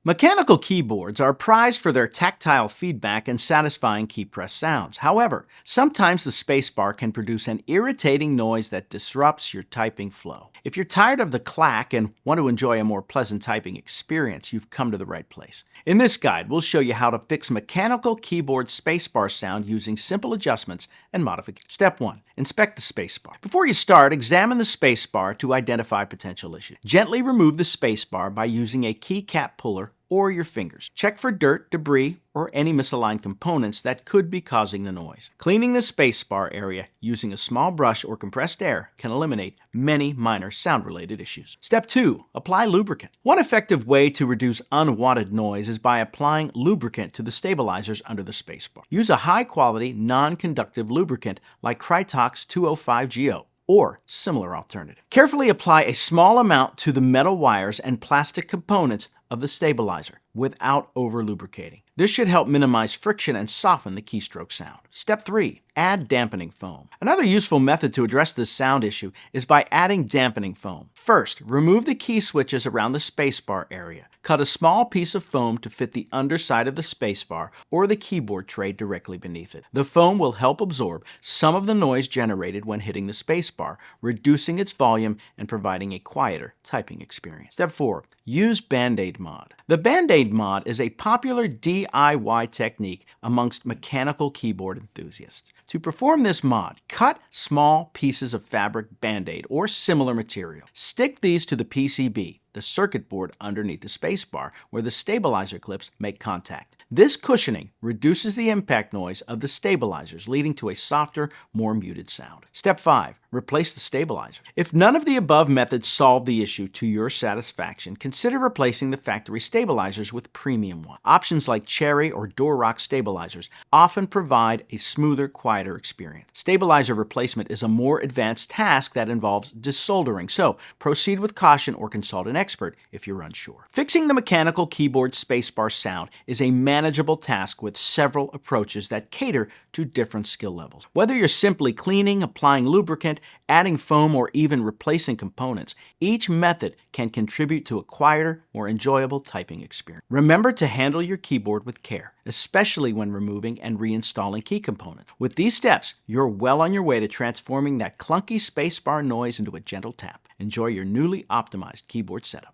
Mechanical keyboards are prized for their tactile feedback and satisfying key press sounds. However, sometimes the spacebar can produce an irritating noise that disrupts your typing flow. If you're tired of the clack and want to enjoy a more pleasant typing experience, you've come to the right place. In this guide, we'll show you how to fix mechanical keyboard spacebar sound using simple adjustments and modifications. Step 1. Inspect the spacebar. Before you start, examine the spacebar to identify potential issues. Gently remove the spacebar by using a keycap puller or your fingers. Check for dirt, debris, or any misaligned components that could be causing the noise. Cleaning the spacebar area using a small brush or compressed air can eliminate many minor sound-related issues. Step 2. Apply lubricant. One effective way to reduce unwanted noise is by applying lubricant to the stabilizers under the spacebar. Use a high-quality, non-conductive lubricant like Krytox 205GO. Or similar alternative. Carefully apply a small amount to the metal wires and plastic components of the stabilizer without over-lubricating. This should help minimize friction and soften the keystroke sound. Step 3. Add dampening foam. Another useful method to address this sound issue is by adding dampening foam. First, remove the key switches around the spacebar area. Cut a small piece of foam to fit the underside of the spacebar or the keyboard tray directly beneath it. The foam will help absorb some of the noise generated when hitting the spacebar, reducing its volume and providing a quieter typing experience. Step 4. Use Band-Aid mod. The Band-Aid mod is a popular DIY technique amongst mechanical keyboard enthusiasts. To perform this mod, cut small pieces of fabric Band-Aid or similar material. Stick these to the PCB, the circuit board underneath the spacebar, where the stabilizer clips make contact. This cushioning reduces the impact noise of the stabilizers, leading to a softer, more muted sound. Step 5. Replace the stabilizer. If none of the above methods solve the issue to your satisfaction, consider replacing the factory stabilizers with premium ones. Options like cherry or door rock stabilizers often provide a smoother, quieter experience. Stabilizer replacement is a more advanced task that involves desoldering, so proceed with caution or consult an expert if you're unsure. Fixing the mechanical keyboard spacebar sound is a manageable task with several approaches that cater to different skill levels. Whether you're simply cleaning, applying lubricant, adding foam, or even replacing components, each method can contribute to a quieter, more enjoyable typing experience. Remember to handle your keyboard with care, especially when removing and reinstalling key components. With these steps, you're well on your way to transforming that clunky spacebar noise into a gentle tap. Enjoy your newly optimized keyboard setup.